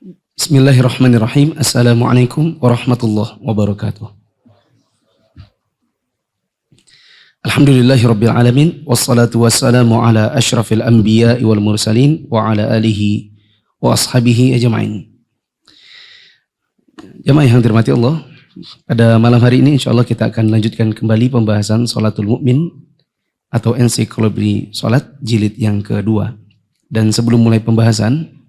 Bismillahirrahmanirrahim. Assalamualaikum warahmatullahi wabarakatuh. Alhamdulillahirabbil alamin wassalatu wassalamu ala asyrafil anbiya'i wal mursalin wa ala alihi wa ashabihi ajma'in. Jamaah yang dirahmati Allah, pada malam hari ini insyaallah kita akan lanjutkan kembali pembahasan Sholatul Mukmin atau ensiklopedia salat jilid yang kedua. Dan sebelum mulai pembahasan,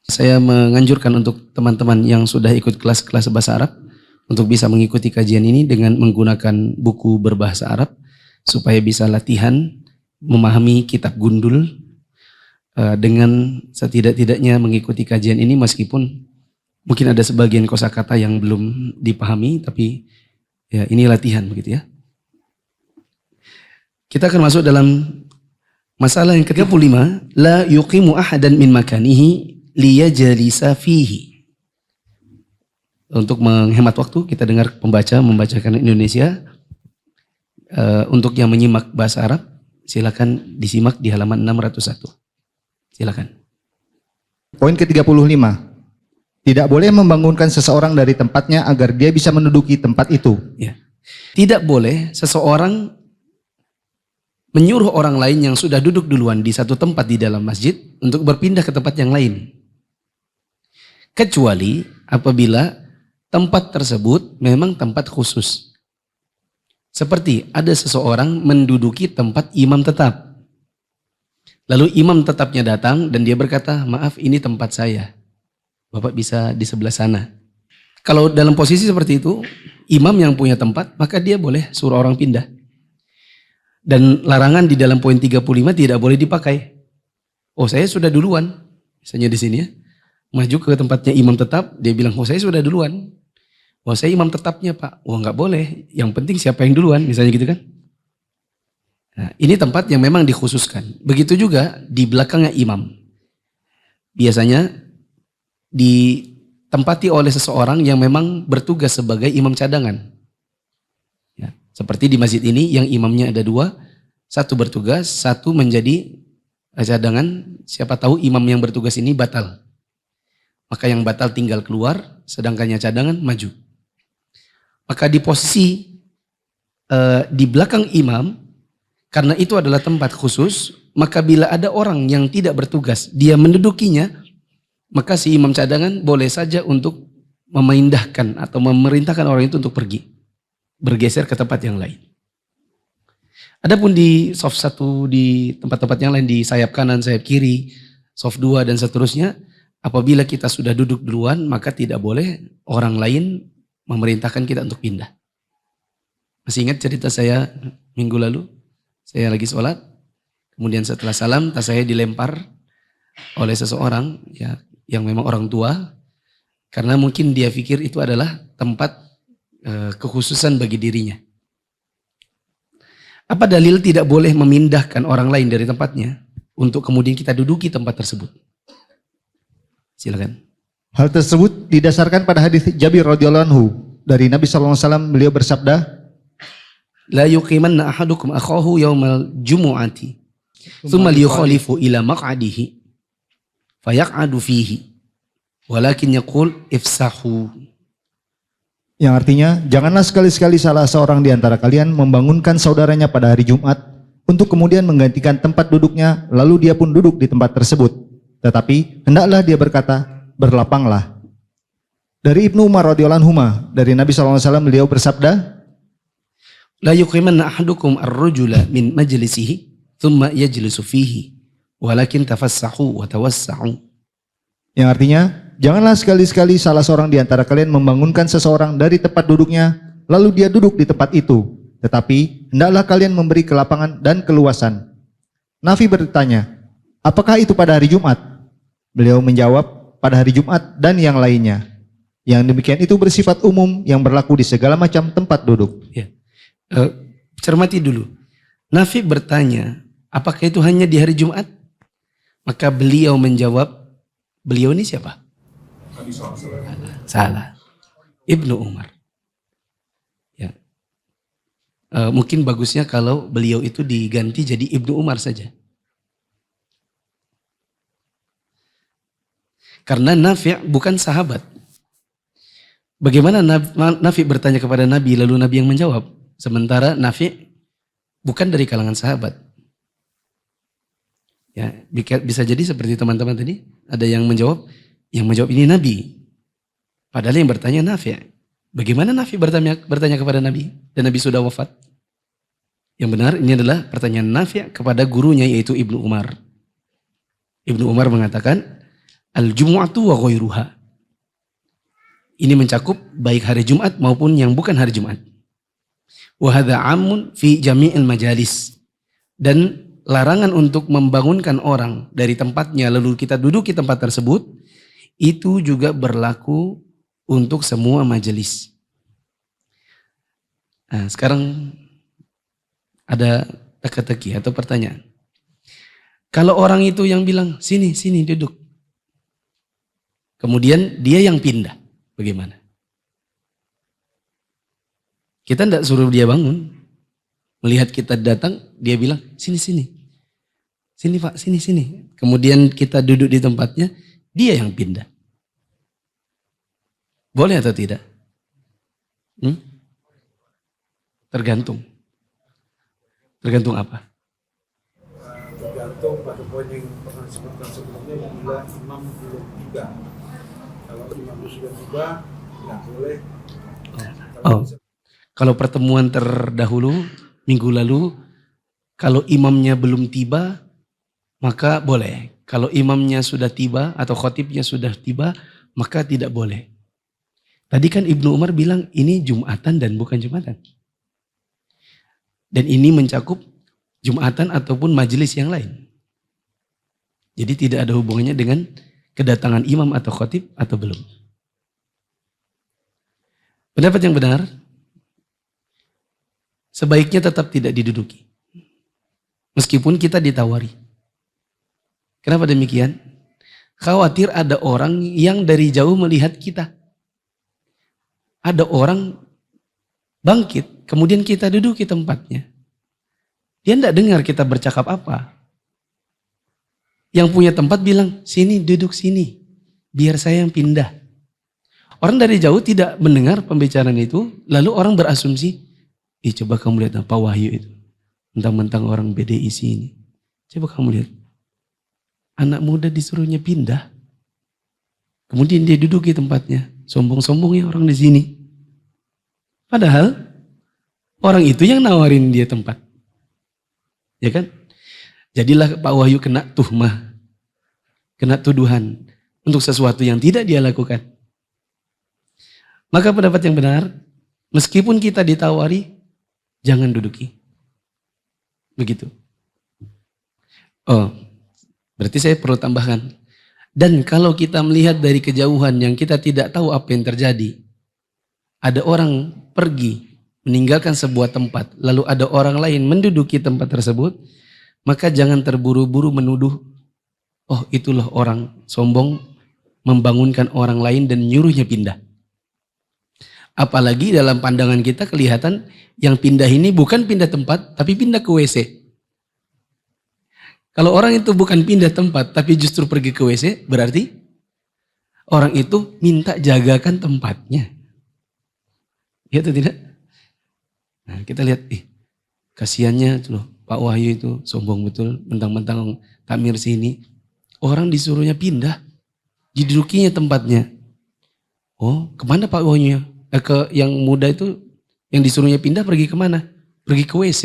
saya menganjurkan untuk teman-teman yang sudah ikut kelas-kelas bahasa Arab untuk bisa mengikuti kajian ini dengan menggunakan buku berbahasa Arab supaya bisa latihan memahami kitab gundul dengan setidak-tidaknya mengikuti kajian ini meskipun mungkin ada sebagian kosakata yang belum dipahami, tapi ya ini latihan begitu ya. Kita akan masuk dalam masalah yang ke-35, la yuqimu ahadan min makanihi liyajalisa fihi. Untuk menghemat waktu kita dengar pembaca membacakan Indonesia. Untuk yang menyimak bahasa Arab silakan disimak di halaman 601. Silakan. Poin ke-35. Tidak boleh membangunkan seseorang dari tempatnya agar dia bisa menduduki tempat itu. Ya. Tidak boleh seseorang menyuruh orang lain yang sudah duduk duluan di satu tempat di dalam masjid untuk berpindah ke tempat yang lain. Kecuali apabila tempat tersebut memang tempat khusus. Seperti ada seseorang menduduki tempat imam tetap. Lalu imam tetapnya datang dan dia berkata, maaf ini tempat saya. Bapak bisa di sebelah sana. Kalau dalam posisi seperti itu, imam yang punya tempat, maka dia boleh suruh orang pindah. Dan larangan di dalam poin 35 tidak boleh dipakai. Oh saya sudah duluan, misalnya di sini ya. Maju ke tempatnya imam tetap, dia bilang, oh saya sudah duluan. Oh saya imam tetapnya Pak. Oh nggak boleh, yang penting siapa yang duluan, misalnya gitu kan. Nah, ini tempat yang memang dikhususkan. Begitu juga di belakangnya imam. Biasanya ditempati oleh seseorang yang memang bertugas sebagai imam cadangan. Ya, seperti di masjid ini yang imamnya ada dua, satu bertugas, satu menjadi cadangan. Siapa tahu imam yang bertugas ini batal. Maka yang batal tinggal keluar, sedangkan yang cadangan maju. Maka di posisi di belakang imam, karena itu adalah tempat khusus, maka bila ada orang yang tidak bertugas, dia mendudukinya, maka si imam cadangan boleh saja untuk memindahkan atau memerintahkan orang itu untuk pergi, bergeser ke tempat yang lain. Adapun di soft 1, di tempat-tempat yang lain, di sayap kanan, sayap kiri, soft 2 dan seterusnya, apabila kita sudah duduk duluan, maka tidak boleh orang lain memerintahkan kita untuk pindah. Masih ingat cerita saya minggu lalu? Saya lagi sholat, kemudian setelah salam, tas saya dilempar oleh seseorang ya, yang memang orang tua, karena mungkin dia pikir itu adalah tempat kekhususan bagi dirinya. Apa dalil tidak boleh memindahkan orang lain dari tempatnya untuk kemudian kita duduki tempat tersebut? Silakan. Hal tersebut didasarkan pada hadis Jabir radhiyallahu anhu dari Nabi SAW. Beliau bersabda, La yuqimanna ahadukum akhahu yaumal jumu'ati thumma liyukhalifu ila maq'adihi fayaq'adu fihi walakin yaqul ifsahu. Yang artinya, janganlah sekali-sekali salah seorang di antara kalian membangunkan saudaranya pada hari Jumat untuk kemudian menggantikan tempat duduknya, lalu dia pun duduk di tempat tersebut. Tetapi hendaklah dia berkata, berlapanglah. Dari Ibnu Umar radhiyallahu anhu dari Nabi SAW, beliau bersabda, La yuqimanna ahadukum ar-rajula min majlisihi thumma yajlisu fihi walakin tafassahu wa tawassa'u. Yang artinya, janganlah sekali-sekali salah seorang di antara kalian membangunkan seseorang dari tempat duduknya, lalu dia duduk di tempat itu. Tetapi hendaklah kalian memberi kelapangan dan keluasan. Nafi bertanya, apakah itu pada hari Jumat? Beliau menjawab, pada hari Jumat dan yang lainnya. Yang demikian itu bersifat umum yang berlaku di segala macam tempat duduk. Ya. Cermati dulu. Nafi bertanya, apakah itu hanya di hari Jumat? Maka beliau menjawab, beliau ini siapa? Salah. Ibnu Umar. Ya. Mungkin bagusnya kalau beliau itu diganti jadi Ibnu Umar saja. Karena Nafi' bukan sahabat. Bagaimana Nafi' bertanya kepada Nabi lalu Nabi yang menjawab? Sementara Nafi' bukan dari kalangan sahabat. Ya, bisa jadi seperti teman-teman tadi, ada yang menjawab ini Nabi. Padahal yang bertanya Nafi'. Bagaimana Nafi' bertanya kepada Nabi dan Nabi sudah wafat? Yang benar ini adalah pertanyaan Nafi' kepada gurunya yaitu Ibnu Umar. Ibnu Umar mengatakan al-jumu'atu wa ghairuha. Ini mencakup baik hari Jumat maupun yang bukan hari Jumat. Wa hadza 'amun fi jami'il majalis. Dan larangan untuk membangunkan orang dari tempatnya lalu kita duduk di tempat tersebut itu juga berlaku untuk semua majelis. Nah, sekarang ada teka-teki atau pertanyaan. Kalau orang itu yang bilang sini duduk. Kemudian dia yang pindah, bagaimana? Kita tidak suruh dia bangun. Melihat kita datang, dia bilang sini. Sini Pak, sini. Kemudian kita duduk di tempatnya, dia yang pindah. Boleh atau tidak? Tergantung. Tergantung apa? Tergantung pada poin yang pernah disebutkan sebelumnya bila imam belum tiba. Kalau imam sudah tiba, tidak boleh. Kalau pertemuan terdahulu, minggu lalu, kalau imamnya belum tiba, maka boleh. Kalau imamnya sudah tiba atau khotibnya sudah tiba, maka tidak boleh. Tadi kan Ibnu Umar bilang ini Jumatan dan bukan Jumatan. Dan ini mencakup Jumatan ataupun majelis yang lain. Jadi tidak ada hubungannya dengan kedatangan imam atau khotib atau belum. Pendapat yang benar, sebaiknya tetap tidak diduduki. Meskipun kita ditawari. Kenapa demikian? Khawatir ada orang yang dari jauh melihat kita. Ada orang bangkit, kemudian kita duduk di tempatnya. Dia tidak dengar kita bercakap apa. Yang punya tempat bilang, sini duduk sini, biar saya yang pindah. Orang dari jauh tidak mendengar pembicaraan itu, lalu orang berasumsi, coba kamu lihat Pak Wahyu itu. Mentang-mentang orang BDI sini. Coba kamu lihat. Anak muda disuruhnya pindah. Kemudian dia duduk di tempatnya. Sombong-sombongnya orang di sini. Padahal orang itu yang nawarin dia tempat. Ya kan? Jadilah Pak Wahyu kena tuhmah. Kena tuduhan. Untuk sesuatu yang tidak dia lakukan. Maka pendapat yang benar. Meskipun kita ditawari. Jangan duduki. Begitu. Berarti saya perlu tambahkan. Dan kalau kita melihat dari kejauhan yang kita tidak tahu apa yang terjadi. Ada orang pergi meninggalkan sebuah tempat. Lalu ada orang lain menduduki tempat tersebut. Maka jangan terburu-buru menuduh. Oh itulah orang sombong membangunkan orang lain dan nyuruhnya pindah. Apalagi dalam pandangan kita kelihatan yang pindah ini bukan pindah tempat tapi pindah ke WC. Kalau orang itu bukan pindah tempat tapi justru pergi ke WC, berarti orang itu minta jagakan tempatnya. Ya atau tidak? Nah, kita lihat, kasihannya itu loh, Pak Wahyu itu sombong betul, mentang-mentang takmir sini. Orang disuruhnya pindah, didudukinya tempatnya. Oh, kemana Pak Wahyu? Ke yang muda itu, yang disuruhnya pindah pergi kemana? Pergi ke WC.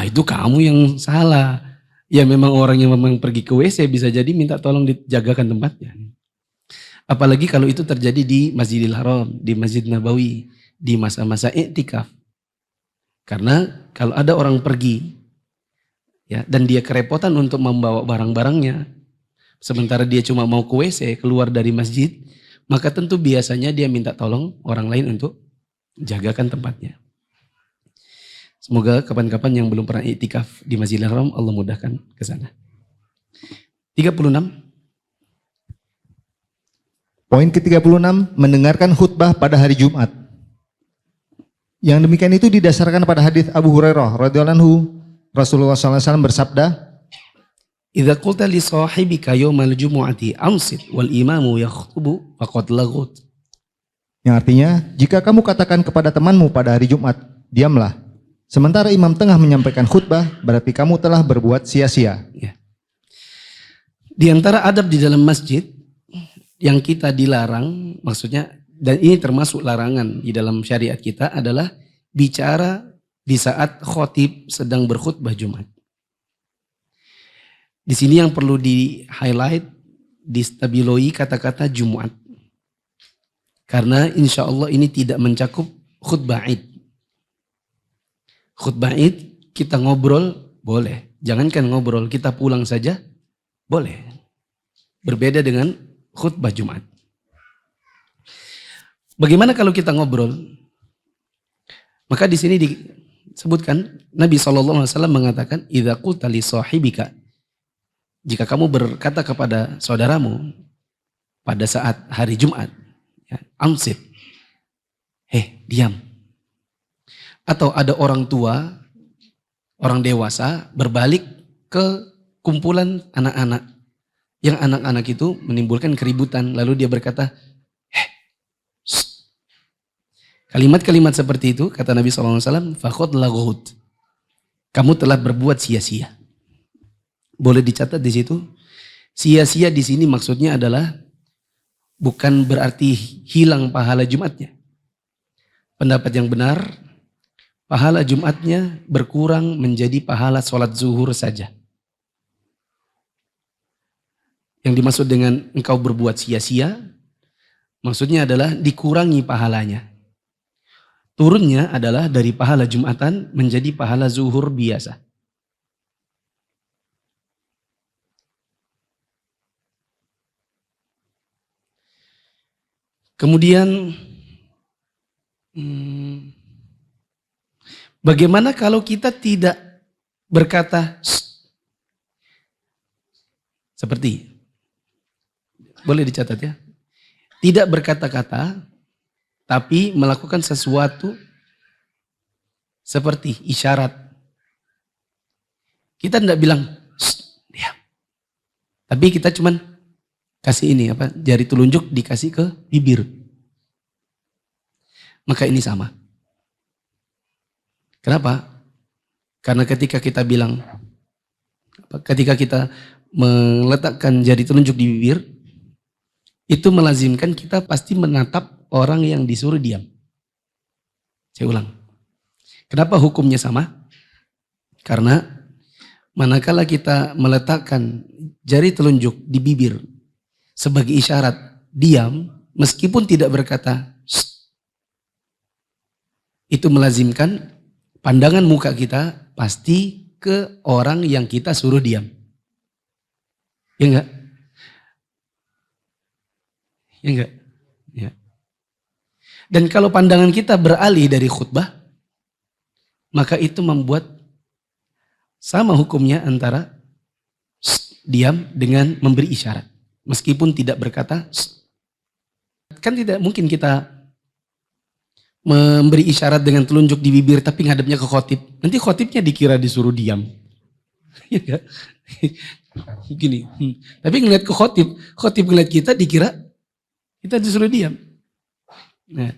Itu kamu yang salah. Ya memang orang yang memang pergi ke WC bisa jadi minta tolong dijagakan tempatnya. Apalagi kalau itu terjadi di Masjidil Haram, di Masjid Nabawi, di masa-masa iktikaf. Karena kalau ada orang pergi ya dan dia kerepotan untuk membawa barang-barangnya, sementara dia cuma mau ke WC keluar dari masjid, maka tentu biasanya dia minta tolong orang lain untuk jagakan tempatnya. Semoga kapan-kapan yang belum pernah iktikaf di Masjidil Haram Allah mudahkan ke sana. 36. Poin ke-36, mendengarkan khutbah pada hari Jumat. Yang demikian itu didasarkan pada hadis Abu Hurairah radhiyallahu anhu, Rasulullah SAW bersabda, idza qulta li sahibika yaumal jumu'ati ansit wal imamu yakhutubu faqad laghut. Yang artinya, jika kamu katakan kepada temanmu pada hari Jumat, diamlah. Sementara imam tengah menyampaikan khutbah, berarti kamu telah berbuat sia-sia. Ya. Di antara adab di dalam masjid yang kita dilarang, maksudnya, dan ini termasuk larangan di dalam syariat kita adalah bicara di saat khotib sedang berkhutbah Jumat. Di sini yang perlu di-highlight, distabiloi kata-kata Jumat. Karena insya Allah ini tidak mencakup khutbah Id. Khutbah Id kita ngobrol boleh. Jangankan ngobrol, kita pulang saja boleh. Berbeda dengan khutbah Jumat. Bagaimana kalau kita ngobrol? Maka di sini disebutkan Nabi SAW mengatakan, idza qulta li sahibika, jika kamu berkata kepada saudaramu pada saat hari Jumat, ya, amsit, diam. Atau ada orang tua, orang dewasa berbalik ke kumpulan anak-anak. Yang anak-anak itu menimbulkan keributan. Lalu dia berkata, kalimat-kalimat seperti itu, kata Nabi SAW, faqad laghut. Kamu telah berbuat sia-sia. Boleh dicatat di situ. Sia-sia di sini maksudnya adalah bukan berarti hilang pahala Jumatnya. Pendapat yang benar, pahala Jumatnya berkurang menjadi pahala sholat zuhur saja. Yang dimaksud dengan engkau berbuat sia-sia, maksudnya adalah dikurangi pahalanya. Turunnya adalah dari pahala Jumatan menjadi pahala zuhur biasa. Kemudian bagaimana kalau kita tidak berkata seperti, boleh dicatat ya, tidak berkata-kata tapi melakukan sesuatu seperti isyarat. Kita tidak bilang diam, tapi kita cuman kasih ini jari telunjuk dikasih ke bibir. Maka ini sama. Kenapa? Karena ketika kita bilang, ketika kita meletakkan jari telunjuk di bibir, itu melazimkan kita pasti menatap orang yang disuruh diam. Saya ulang. Kenapa hukumnya sama? Karena manakala kita meletakkan jari telunjuk di bibir sebagai isyarat diam, meskipun tidak berkata itu melazimkan pandangan muka kita pasti ke orang yang kita suruh diam. Ya enggak? Ya enggak? Ya. Dan kalau pandangan kita beralih dari khutbah, maka itu membuat sama hukumnya antara diam dengan memberi isyarat. Meskipun tidak berkata, kan tidak mungkin kita memberi isyarat dengan telunjuk di bibir tapi ngadepnya ke khotib. Nanti khotibnya dikira disuruh diam. Ya enggak? Gini. Tapi ngeliat ke khotib ngeliat kita dikira kita disuruh diam. Nah,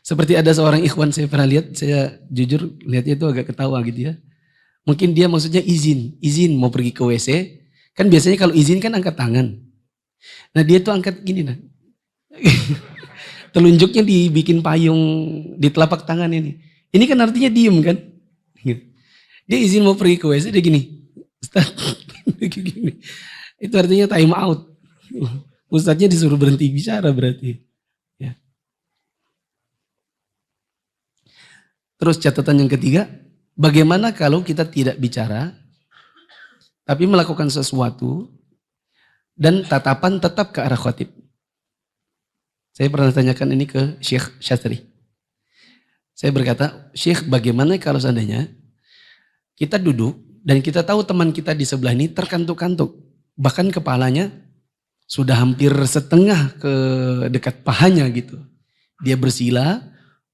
seperti ada seorang ikhwan saya pernah lihat, saya jujur lihatnya itu agak ketawa gitu ya. Mungkin dia maksudnya izin mau pergi ke WC. Kan biasanya kalau izin kan angkat tangan. Nah dia tuh angkat gini nah. Telunjuknya dibikin payung di telapak tangan ini. Ini kan artinya diem kan. Dia izin mau pergi ke WC dia gini. Ustaz, gini. Itu artinya time out. Ustaznya disuruh berhenti bicara berarti. Ya. Terus catatan yang ketiga, bagaimana kalau kita tidak bicara tapi melakukan sesuatu dan tatapan tetap ke arah khotib. Saya pernah tanyakan ini ke Syekh Syastri. Saya berkata, Syekh bagaimana kalau seandainya kita duduk dan kita tahu teman kita di sebelah ini terkantuk-kantuk. Bahkan kepalanya sudah hampir setengah ke dekat pahanya gitu. Dia bersila,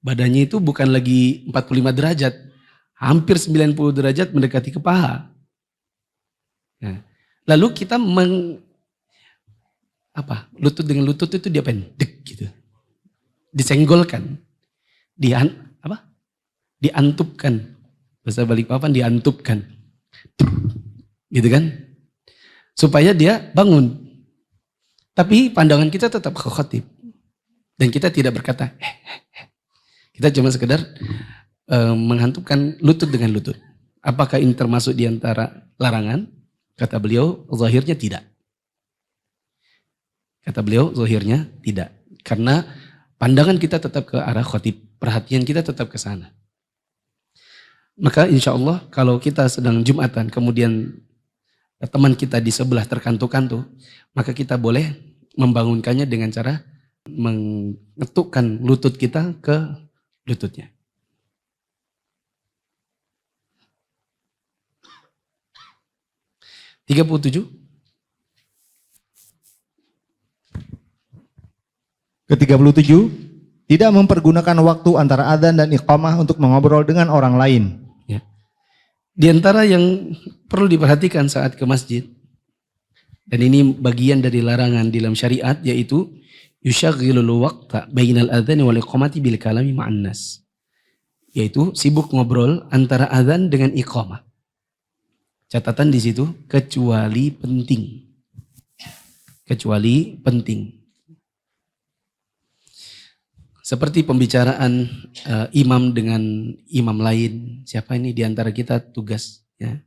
badannya itu bukan lagi 45 derajat. Hampir 90 derajat mendekati ke paha. Nah, Lalu kita lutut dengan lutut itu diapain? Dek gitu. Disenggolkan. Diantupkan. Bahasa Balikpapan diantupkan. Gitu kan? Supaya dia bangun. Tapi pandangan kita tetap ke khatib. Dan kita tidak berkata, kita cuma sekedar menghantupkan lutut dengan lutut. Apakah ini termasuk di antara larangan? Kata beliau, zahirnya tidak. Kata beliau, zahirnya tidak. Karena pandangan kita tetap ke arah khatib. Perhatian kita tetap ke sana. Maka insya Allah kalau kita sedang Jumatan, kemudian teman kita di sebelah terkantuk-kantuk, maka kita boleh membangunkannya dengan cara mengetukkan lutut kita ke lututnya. (37) Ke-37, tidak mempergunakan waktu antara adzan dan iqamah untuk mengobrol dengan orang lain. Ya. Di antara yang perlu diperhatikan saat ke masjid, dan ini bagian dari larangan dalam syariat, yaitu yushaghilul waqta bainal adzan wal iqamati bil kalami ma'an nas. Yaitu sibuk ngobrol antara adzan dengan iqamah. Catatan di situ, kecuali penting. Kecuali penting. Seperti pembicaraan imam dengan imam lain. Siapa ini di antara kita tugas. Ya.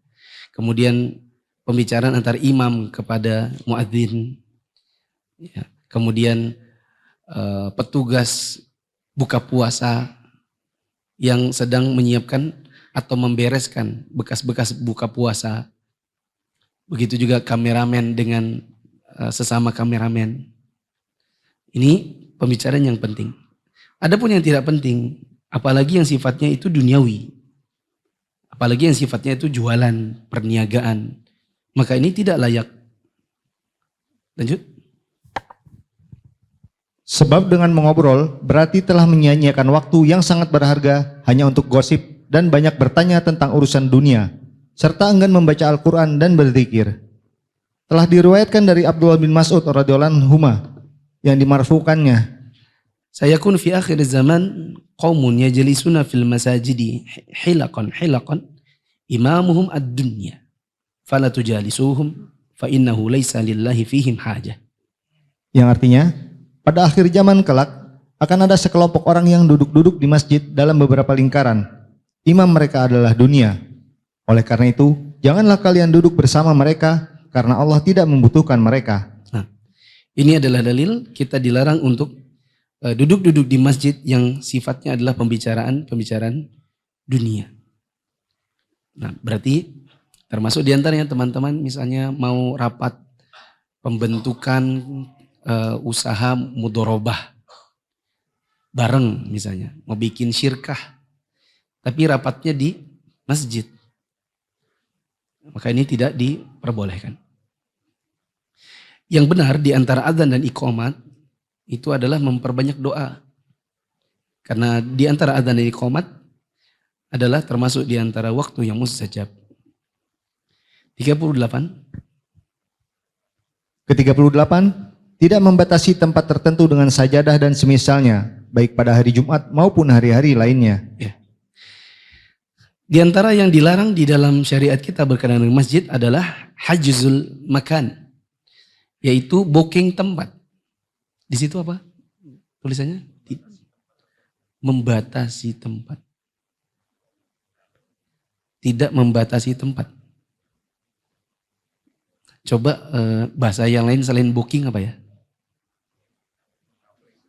Kemudian pembicaraan antar imam kepada muadzin. Ya. Kemudian petugas buka puasa yang sedang menyiapkan atau membereskan bekas-bekas buka puasa. Begitu juga kameramen dengan sesama kameramen. Ini pembicaraan yang penting. Adapun yang tidak penting, apalagi yang sifatnya itu duniawi. Apalagi yang sifatnya itu jualan, perniagaan. Maka ini tidak layak. Lanjut. Sebab dengan mengobrol berarti telah menyia-nyiakan waktu yang sangat berharga hanya untuk gosip dan banyak bertanya tentang urusan dunia, serta enggan membaca Al-Quran dan berzikir. Telah diriwayatkan dari Abdullah bin Mas'ud radhiyallahu anhu yang dimarfukannya, Sayakun fi akhir zaman qaumun yajlisuna fil masajidi hilaqan imamuhum ad-dunya fala tujalisuhum fa innahu laysa lillahi fihim hajah. yang artinya pada akhir zaman kelak akan ada sekelompok orang yang duduk-duduk di masjid dalam beberapa lingkaran. Imam mereka adalah dunia. Oleh karena itu, janganlah kalian duduk bersama mereka karena Allah tidak membutuhkan mereka. Nah, ini adalah dalil kita dilarang untuk duduk-duduk di masjid yang sifatnya adalah pembicaraan dunia. Nah, berarti termasuk diantaranya teman-teman misalnya mau rapat pembentukan usaha mudorobah bareng misalnya, mau bikin syirkah, tapi rapatnya di masjid. Maka ini tidak diperbolehkan. Yang benar di antara adzan dan iqamat itu adalah memperbanyak doa. Karena di antara adzan dan iqamat adalah termasuk di antara waktu yang mustajab. 38. Ke-38, tidak membatasi tempat tertentu dengan sajadah dan semisalnya, baik pada hari Jumat maupun hari-hari lainnya. Ya. Di antara yang dilarang di dalam syariat kita berkenaan dengan masjid adalah hajzul makan, yaitu booking tempat. Di situ apa tulisannya? Membatasi tempat. Tidak membatasi tempat. Coba bahasa yang lain selain booking apa ya?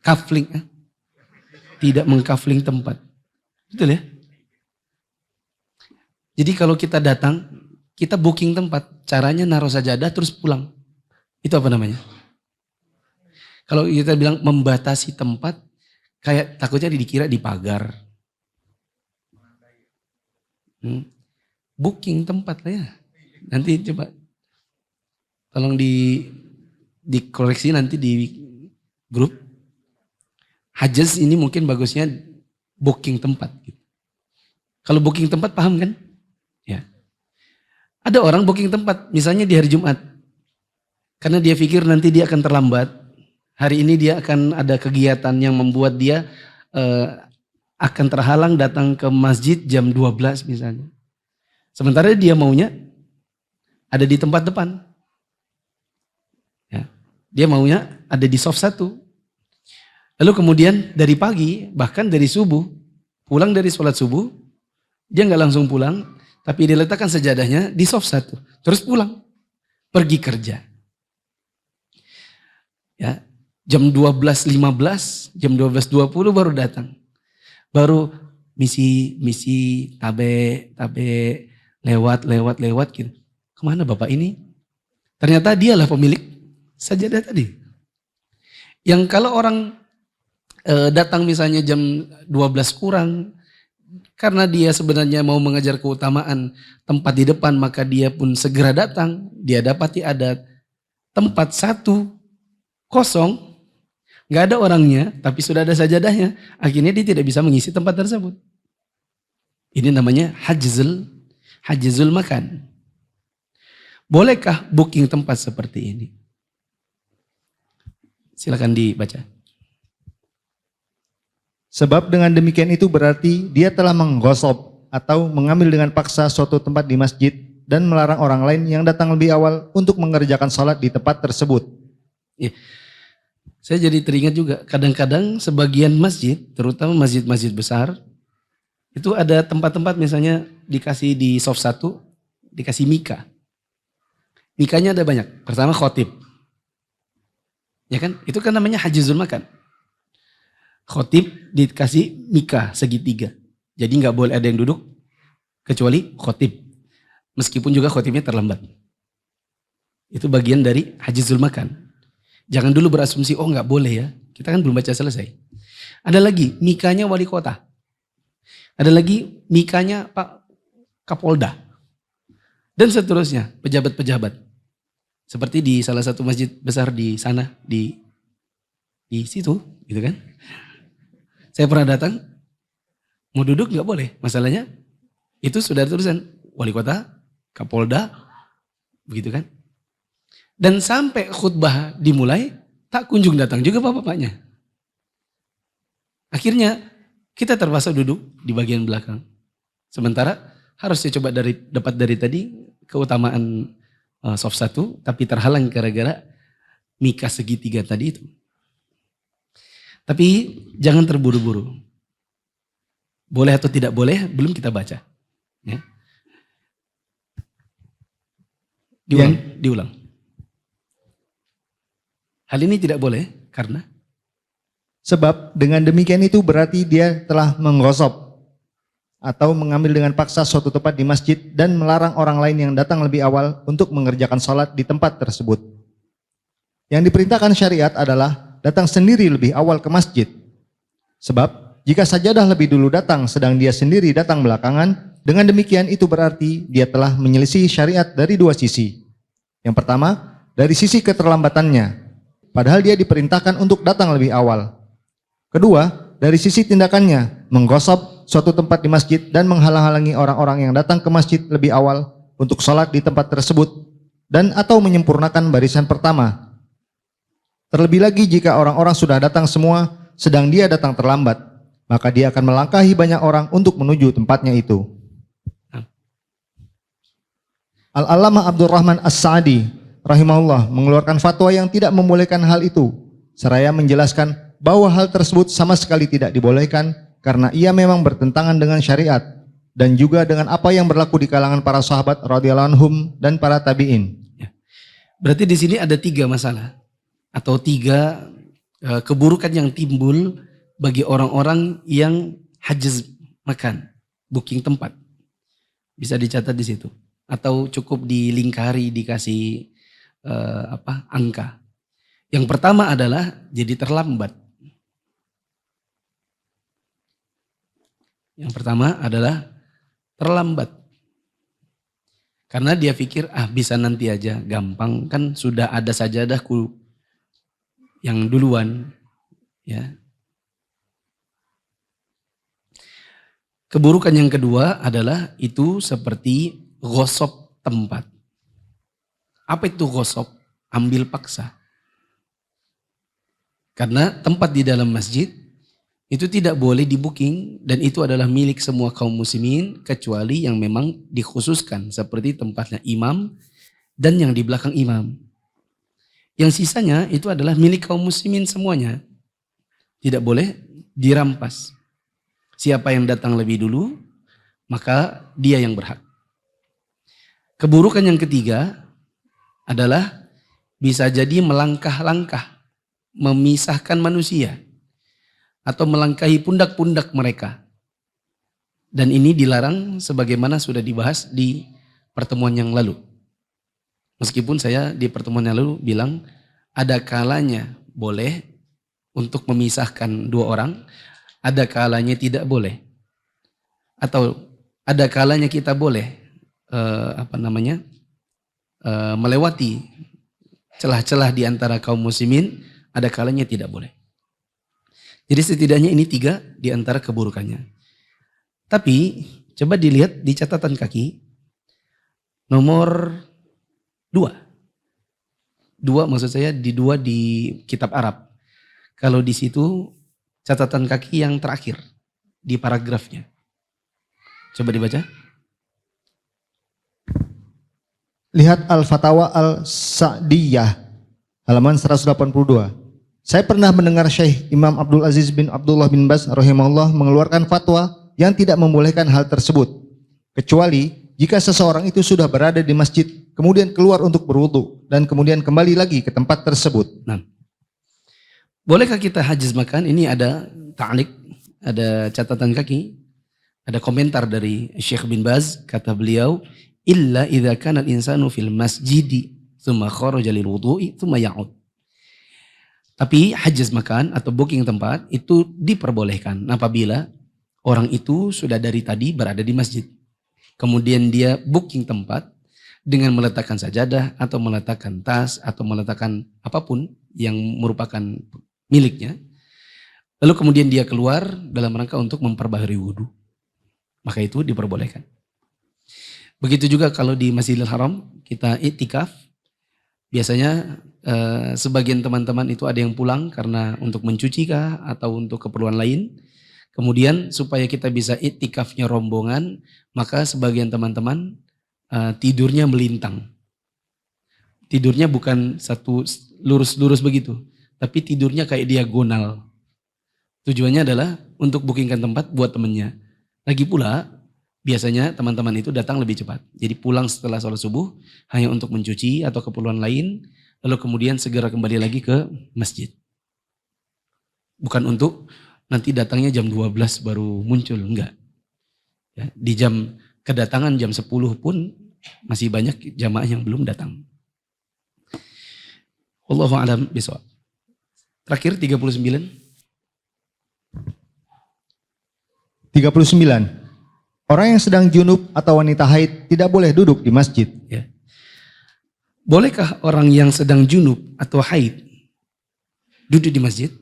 Kafling. Tidak mengkafling tempat. Betul ya? Jadi kalau kita datang, kita booking tempat. Caranya naruh sajadah terus pulang. Itu apa namanya? Kalau kita bilang membatasi tempat, kayak takutnya dikira di pagar. Booking tempat lah ya. Nanti coba tolong dikoreksi nanti di grup. Hajaz ini mungkin bagusnya booking tempat. Kalau booking tempat paham kan? Ya. Ada orang booking tempat, misalnya di hari Jumat. Karena dia pikir nanti dia akan terlambat. Hari ini dia akan ada kegiatan yang membuat dia akan terhalang datang ke masjid jam 12 misalnya. Sementara dia maunya ada di tempat depan. Ya. Dia maunya ada di soft 1. Lalu kemudian dari pagi, bahkan dari subuh, pulang dari sholat subuh, dia nggak langsung pulang, tapi dia letakkan sajadahnya di soft 1. Terus pulang, pergi kerja. Ya, jam 12.15, jam 12.20 baru datang. Baru misi tabe lewat gitu. Kemana Bapak ini? Ternyata dialah pemilik sajadah tadi. Yang kalau orang datang misalnya jam 12 kurang, karena dia sebenarnya mau mengajar keutamaan tempat di depan, maka dia pun segera datang. Dia dapati ada tempat 1 kosong, nggak ada orangnya, tapi sudah ada sajadahnya. Akhirnya dia tidak bisa mengisi tempat tersebut. Ini namanya hajzul makan. Bolehkah booking tempat seperti ini? Silakan dibaca. Sebab dengan demikian itu berarti dia telah menggosop atau mengambil dengan paksa suatu tempat di masjid dan melarang orang lain yang datang lebih awal untuk mengerjakan sholat di tempat tersebut. Ya. Saya jadi teringat juga, kadang-kadang sebagian masjid, terutama masjid-masjid besar, itu ada tempat-tempat misalnya dikasih di soft 1, dikasih mika. Mikanya ada banyak. Pertama khotib. Ya kan? Itu kan namanya hajizul makan. Khotib dikasih mika segitiga. Jadi nggak boleh ada yang duduk kecuali khotib. Meskipun juga khotibnya terlambat. Itu bagian dari hajizul makan. Jangan dulu berasumsi, oh nggak boleh ya. Kita kan belum baca selesai. Ada lagi mikanya wali kota. Ada lagi mikanya Pak Kapolda. Dan seterusnya, pejabat-pejabat. Seperti di salah satu masjid besar di sana, di situ, gitu kan. Saya pernah datang, mau duduk nggak boleh. Masalahnya itu sudah ada tulisan wali kota, Kapolda, begitu kan. Dan sampai khutbah dimulai, tak kunjung datang juga bapak-bapaknya. Akhirnya kita terpaksa duduk di bagian belakang. Sementara harusnya coba dapat dari tadi keutamaan soft 1, tapi terhalang gara-gara mika segitiga tadi itu. Tapi jangan terburu-buru. Boleh atau tidak boleh, belum kita baca. Ya. Diulang. Hal ini tidak boleh karena Sebab dengan demikian itu berarti dia telah menggosop atau mengambil dengan paksa suatu tempat di masjid dan melarang orang lain yang datang lebih awal untuk mengerjakan sholat di tempat tersebut. Yang diperintahkan syariat adalah datang sendiri lebih awal ke masjid. Sebab jika sajadah lebih dulu datang sedang dia sendiri datang belakangan, dengan demikian itu berarti dia telah menyelisih syariat dari 2 sisi. Yang pertama, dari sisi keterlambatannya. Padahal dia diperintahkan untuk datang lebih awal. Kedua, dari sisi tindakannya, menggosop suatu tempat di masjid dan menghalang-halangi orang-orang yang datang ke masjid lebih awal untuk sholat di tempat tersebut dan atau menyempurnakan barisan pertama. Terlebih lagi jika orang-orang sudah datang semua sedang dia datang terlambat, maka dia akan melangkahi banyak orang untuk menuju tempatnya itu. Al-Allamah Abdurrahman As-Sa'di rahimahullah mengeluarkan fatwa yang tidak membolehkan hal itu, seraya menjelaskan bahwa hal tersebut sama sekali tidak dibolehkan karena ia memang bertentangan dengan syariat dan juga dengan apa yang berlaku di kalangan para sahabat radhiyallahu anhum dan para tabi'in. Berarti di sini ada 3 masalah atau 3 keburukan yang timbul bagi orang-orang yang hajiz makan, booking tempat. Bisa dicatat di situ atau cukup dilingkari dikasih angka. Yang pertama adalah jadi terlambat. Yang pertama adalah terlambat. Karena dia pikir bisa nanti aja, gampang kan sudah ada sajadahku yang duluan, ya. Keburukan yang kedua adalah itu seperti gosop tempat. Apa itu gosop? ambil paksa. Karena tempat di dalam masjid itu tidak boleh di-booking dan itu adalah milik semua kaum muslimin kecuali yang memang dikhususkan seperti tempatnya imam dan yang di belakang imam. Yang sisanya itu adalah milik kaum muslimin semuanya. Tidak boleh dirampas. Siapa yang datang lebih dulu, maka dia yang berhak. Keburukan yang ketiga adalah bisa jadi melangkah-langkah, memisahkan manusia atau melangkahi pundak-pundak mereka. Dan ini dilarang sebagaimana sudah dibahas di pertemuan yang lalu. Meskipun saya di pertemuan yang lalu bilang ada kalanya boleh untuk memisahkan dua orang, ada kalanya tidak boleh. Atau ada kalanya kita boleh melewati celah-celah di antara kaum muslimin, ada kalanya tidak boleh. Jadi setidaknya ini 3 di antara keburukannya. Tapi coba dilihat di catatan kaki nomor 2. 2 maksud saya di kitab Arab. Kalau di situ catatan kaki yang terakhir di paragrafnya. Coba dibaca. Lihat Al-Fatawa Al-Sa'diyah halaman 182. Saya pernah mendengar Syekh Imam Abdul Aziz bin Abdullah bin Baz rahimahullah mengeluarkan fatwa yang tidak membolehkan hal tersebut. Kecuali jika seseorang itu sudah berada di masjid, kemudian keluar untuk berwudu dan kemudian kembali lagi ke tempat tersebut. Nah, bolehkah kita hajiz makan? Ini ada ta'liq, ada catatan kaki, ada komentar dari Syekh bin Baz, kata beliau, illa idza kana al-insanu fil masjidi thumma kharaja lil wudu'i thumma ya'ud. Tapi hajiz makan atau booking tempat itu diperbolehkan apabila orang itu sudah dari tadi berada di masjid. Kemudian dia booking tempat dengan meletakkan sajadah atau meletakkan tas atau meletakkan apapun yang merupakan miliknya. Lalu kemudian dia keluar dalam rangka untuk memperbaharui wudhu. Maka itu diperbolehkan. Begitu juga kalau di Masjidil Haram kita iktikaf. Biasanya sebagian teman-teman itu ada yang pulang karena untuk mencuci kah atau untuk keperluan lain. Kemudian supaya kita bisa iktikafnya rombongan, maka sebagian teman-teman tidurnya melintang. Tidurnya bukan satu lurus-lurus begitu, tapi tidurnya kayak diagonal. Tujuannya adalah untuk bookingkan tempat buat temannya. Lagi pula biasanya teman-teman itu datang lebih cepat. Jadi pulang setelah sholat subuh hanya untuk mencuci atau keperluan lain, lalu kemudian segera kembali lagi ke masjid. Bukan untuk nanti datangnya jam 12 baru muncul, enggak. Ya, di jam kedatangan jam 10 pun masih banyak jamaah yang belum datang. Wallahu a'lam bishawab. Terakhir 39. 39. Orang yang sedang junub atau wanita haid tidak boleh duduk di masjid. Ya. Bolehkah orang yang sedang junub atau haid duduk di masjid?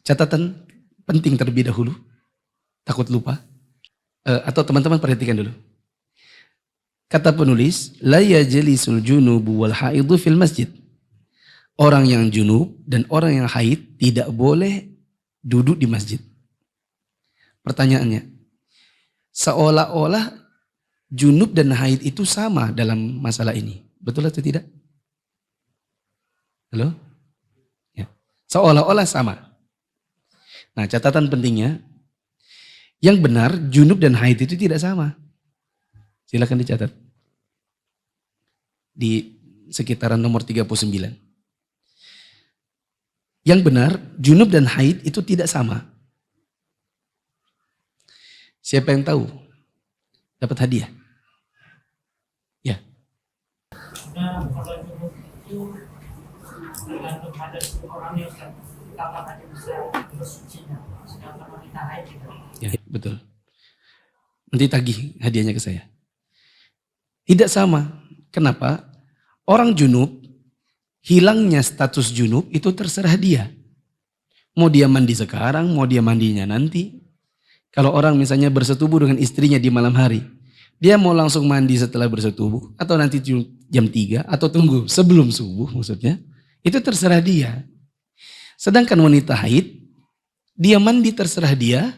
Catatan penting terlebih dahulu, takut lupa. Atau teman-teman perhatikan dulu. Kata penulis, la yajlisul junubu wal haidu fil masjid. Orang yang junub dan orang yang haid tidak boleh duduk di masjid. Pertanyaannya, seolah-olah junub dan haid itu sama dalam masalah ini. Betul atau tidak? Halo? Ya. Seolah-olah sama. Nah, catatan pentingnya, yang benar junub dan haid itu tidak sama. Silakan dicatat. Di sekitaran nomor 39. Yang benar junub dan haid itu tidak sama. Siapa yang tahu? Dapat hadiah. Ya. Nah, kalau junub itu tergantung pada orang yang kapan aja bisa bersucinya. Sedangkan wanita haid tidak. Ya, betul. Nanti tagih hadiahnya ke saya. Tidak sama. Kenapa? Orang junub, hilangnya status junub itu terserah dia. Mau dia mandi sekarang, mau dia mandinya nanti. Kalau orang misalnya bersetubuh dengan istrinya di malam hari, Dia mau langsung mandi setelah bersetubuh atau nanti jam 3 atau tunggu sebelum subuh maksudnya. Itu terserah dia. Sedangkan wanita haid, dia mandi terserah dia.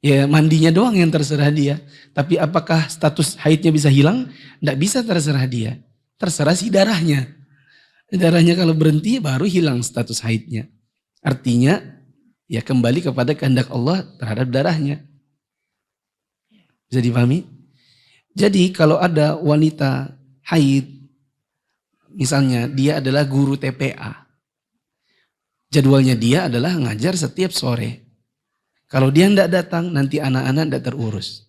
Ya mandinya doang yang terserah dia. Tapi apakah status haidnya bisa hilang? Tidak bisa terserah dia. Terserah si darahnya. Darahnya kalau berhenti baru hilang status haidnya. Artinya ya kembali kepada kehendak Allah terhadap darahnya. Bisa dipahami? Jadi kalau ada wanita haid, misalnya dia adalah guru TPA. Jadwalnya dia adalah ngajar setiap sore. Kalau dia tidak datang, nanti anak-anak tidak terurus.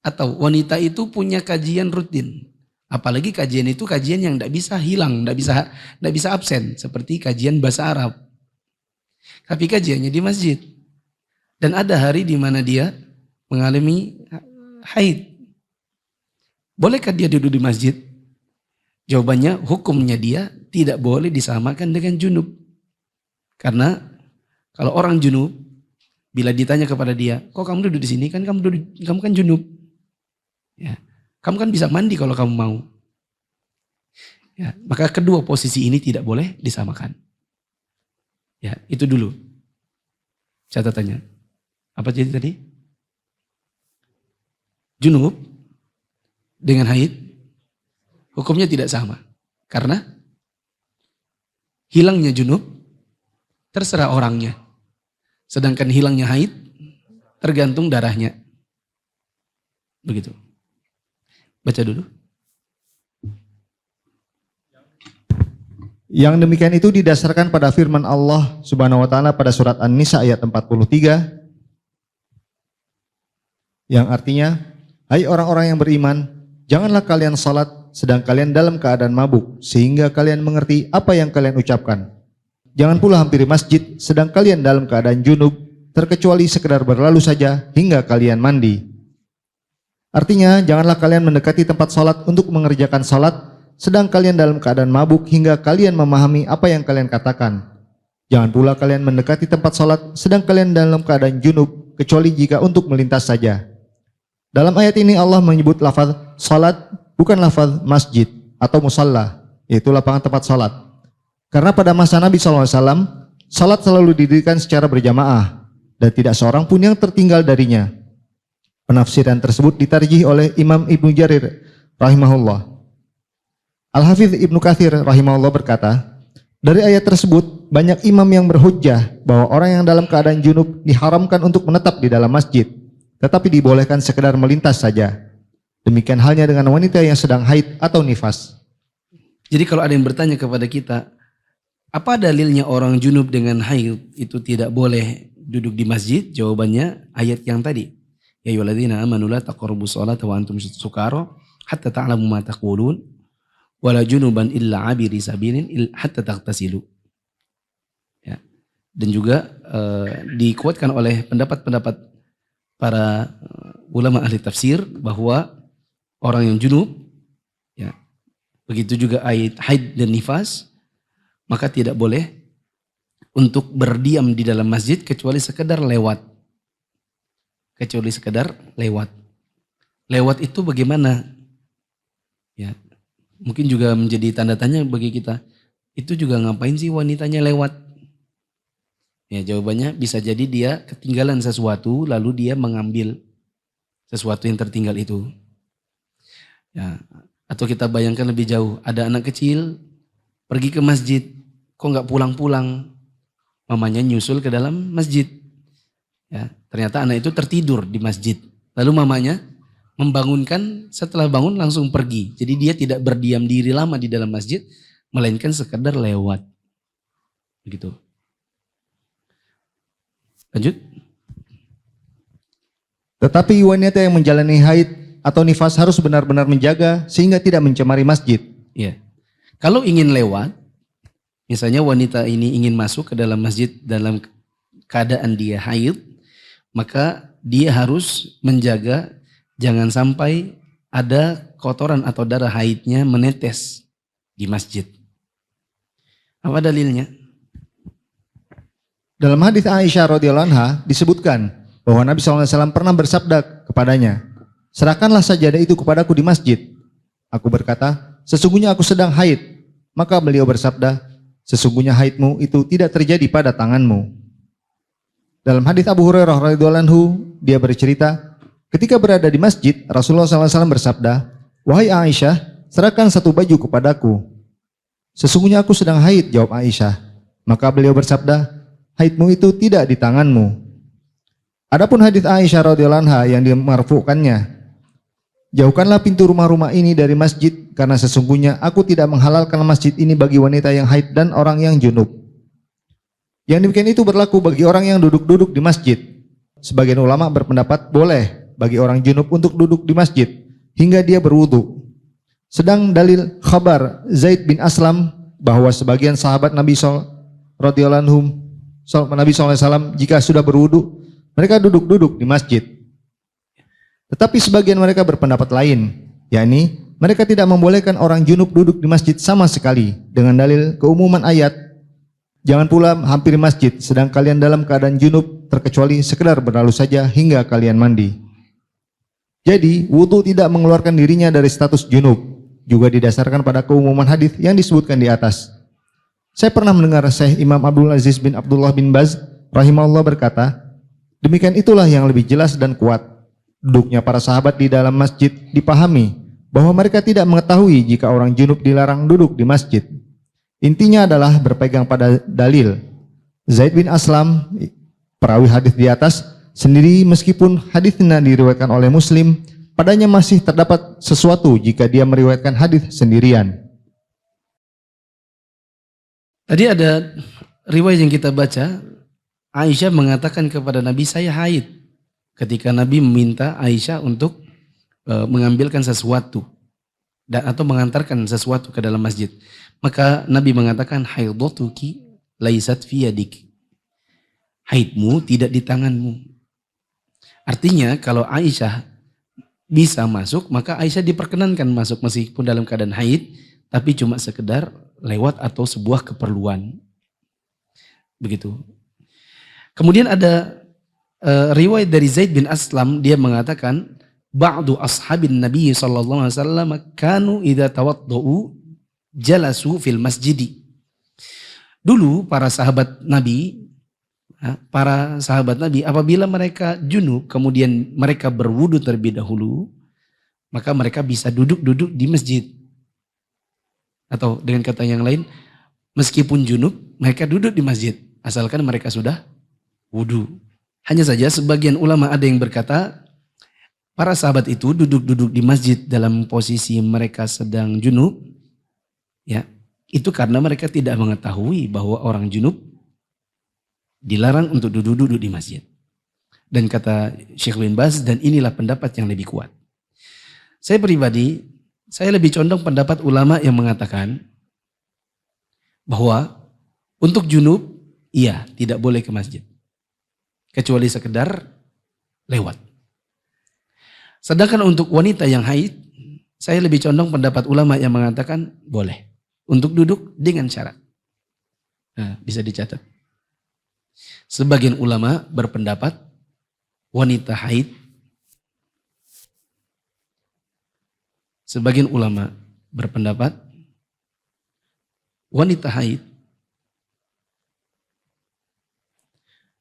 Atau wanita itu punya kajian rutin. Apalagi kajian itu kajian yang tidak bisa hilang, tidak bisa absen. Seperti kajian bahasa Arab. Tapi kajiannya di masjid. Dan ada hari di mana dia mengalami haid. Bolehkah dia duduk di masjid? Jawabannya hukumnya dia tidak boleh disamakan dengan junub. Karena kalau orang junub, bila ditanya kepada dia, kok kamu duduk di sini? Kan kamu kan junub. Ya, kamu kan bisa mandi kalau kamu mau. Ya, maka kedua posisi ini tidak boleh disamakan. Ya, itu dulu catatannya. Apa jadi tadi? Junub dengan haid hukumnya tidak sama. Karena hilangnya junub terserah orangnya. Sedangkan hilangnya haid tergantung darahnya. Begitu. Baca dulu. Yang demikian itu didasarkan pada firman Allah Subhanahu wa taala pada surat An-Nisa ayat 43 yang artinya, hai orang-orang yang beriman, janganlah kalian salat sedang kalian dalam keadaan mabuk sehingga kalian mengerti apa yang kalian ucapkan. Jangan pula hampiri masjid sedang kalian dalam keadaan junub terkecuali sekedar berlalu saja hingga kalian mandi. Artinya, janganlah kalian mendekati tempat salat untuk mengerjakan salat sedang kalian dalam keadaan mabuk hingga kalian memahami apa yang kalian katakan. Jangan pula kalian mendekati tempat salat sedang kalian dalam keadaan junub kecuali jika untuk melintas saja. Dalam ayat ini Allah menyebut lafaz salat bukan lafaz masjid atau musalla, yaitu lapangan tempat salat. Karena pada masa Nabi SAW, salat selalu didirikan secara berjamaah dan tidak seorang pun yang tertinggal darinya. Penafsiran tersebut ditarjih oleh Imam Ibnu Jarir rahimahullah. Al-Hafidz Ibnu Katsir rahimahullah berkata, dari ayat tersebut banyak imam yang berhujjah bahwa orang yang dalam keadaan junub diharamkan untuk menetap di dalam masjid, tetapi dibolehkan sekedar melintas saja. Demikian halnya dengan wanita yang sedang haid atau nifas. Jadi kalau ada yang bertanya kepada kita, apa dalilnya orang junub dengan haid itu tidak boleh duduk di masjid? Jawabannya ayat yang tadi. Ya ayyuhalladzina amanu la taqrabus salata wa antum sukara hatta ta'lamu ma taqulun wala junuban illa abiri sabilin hatta taghtasilu. Ya. Dan juga dikuatkan oleh pendapat-pendapat para ulama ahli tafsir bahwa orang yang junub, ya, begitu juga haid dan nifas, maka tidak boleh untuk berdiam di dalam masjid kecuali sekedar lewat. Kecuali sekedar lewat. Lewat itu bagaimana? Ya, mungkin juga menjadi tanda tanya bagi kita. Itu juga ngapain sih wanitanya lewat? Ya, jawabannya bisa jadi dia ketinggalan sesuatu lalu dia mengambil sesuatu yang tertinggal itu. Ya, atau kita bayangkan lebih jauh, ada anak kecil pergi ke masjid, kok nggak pulang-pulang? Mamanya nyusul ke dalam masjid. Ya, ternyata anak itu tertidur di masjid. Lalu mamanya membangunkan, setelah bangun langsung pergi. Jadi dia tidak berdiam diri lama di dalam masjid, melainkan sekedar lewat. Begitu. Lanjut. Tetapi wanita yang menjalani haid atau nifas harus benar-benar menjaga sehingga tidak mencemari masjid. Ya. Kalau ingin lewat, misalnya wanita ini ingin masuk ke dalam masjid dalam keadaan dia haid, maka dia harus menjaga jangan sampai ada kotoran atau darah haidnya menetes di masjid. Apa dalilnya? Dalam hadis Aisyah radhiyallahu anha disebutkan bahwa Nabi SAW pernah bersabda kepadanya, serahkanlah sajadah itu kepadaku di masjid. Aku berkata, sesungguhnya aku sedang haid. Maka beliau bersabda, sesungguhnya haidmu itu tidak terjadi pada tanganmu. Dalam hadis Abu Hurairah radhiyallahu anhu, dia bercerita, ketika berada di masjid, Rasulullah SAW bersabda, wahai Aisyah, serahkan satu baju kepadaku. Sesungguhnya aku sedang haid, jawab Aisyah. Maka beliau bersabda, haidmu itu tidak di tanganmu. Adapun hadis Aisyah radhiyallahu anha yang dimarfukannya, jauhkanlah pintu rumah-rumah ini dari masjid, karena sesungguhnya aku tidak menghalalkan masjid ini bagi wanita yang haid dan orang yang junub. Yang demikian itu berlaku bagi orang yang duduk-duduk di masjid. Sebagian ulama berpendapat boleh bagi orang junub untuk duduk di masjid hingga dia berwudu. Sedang dalil khabar Zaid bin Aslam bahwa sebagian sahabat Nabi SAW jika sudah berwudu, mereka duduk-duduk di masjid. Tetapi sebagian mereka berpendapat lain, yakni mereka tidak membolehkan orang junub duduk di masjid sama sekali dengan dalil keumuman ayat, jangan pula hampiri masjid sedang kalian dalam keadaan junub terkecuali sekedar berlalu saja hingga kalian mandi. Jadi wudu tidak mengeluarkan dirinya dari status junub, juga didasarkan pada keumuman hadis yang disebutkan di atas. Saya pernah mendengar Syekh Imam Abdul Aziz bin Abdullah bin Baz rahimahullah berkata, demikian itulah yang lebih jelas dan kuat. Duduknya para sahabat di dalam masjid dipahami bahwa mereka tidak mengetahui jika orang junub dilarang duduk di masjid. Intinya adalah berpegang pada dalil. Zaid bin Aslam, perawi hadis di atas, sendiri meskipun hadisnya diriwayatkan oleh Muslim, padanya masih terdapat sesuatu jika dia meriwayatkan hadis sendirian. Tadi ada riwayat yang kita baca, Aisyah mengatakan kepada Nabi, saya haid. Ketika Nabi meminta Aisyah untuk mengambilkan sesuatu atau mengantarkan sesuatu ke dalam masjid. Maka Nabi mengatakan, haidatuki laisat fi yadik. Haidmu tidak di tanganmu. Artinya kalau Aisyah bisa masuk, maka Aisyah diperkenankan masuk meskipun dalam keadaan haid, tapi cuma sekedar lewat atau sebuah keperluan. Begitu. Kemudian ada riwayat dari Zaid bin Aslam, dia mengatakan, ba'du ashabin Nabi sallallahu alaihi wasallam kanu idza tawaddau jalasu fil masjidi. Dulu para sahabat Nabi apabila mereka junub kemudian mereka berwudu terlebih dahulu, maka mereka bisa duduk-duduk di masjid. Atau dengan kata yang lain, meskipun junub mereka duduk di masjid asalkan mereka sudah wudu. Hanya saja sebagian ulama ada yang berkata, para sahabat itu duduk-duduk di masjid dalam posisi mereka sedang junub, ya, itu karena mereka tidak mengetahui bahwa orang junub dilarang untuk duduk-duduk di masjid. Dan kata Syekh bin Baz, dan inilah pendapat yang lebih kuat. Saya pribadi, saya lebih condong pendapat ulama yang mengatakan bahwa untuk junub, iya, tidak boleh ke masjid. Kecuali sekedar lewat. Sedangkan untuk wanita yang haid, saya lebih condong pendapat ulama yang mengatakan boleh. Untuk duduk dengan syarat. Nah, bisa dicatat. Sebagian ulama berpendapat wanita haid. Sebagian ulama berpendapat wanita haid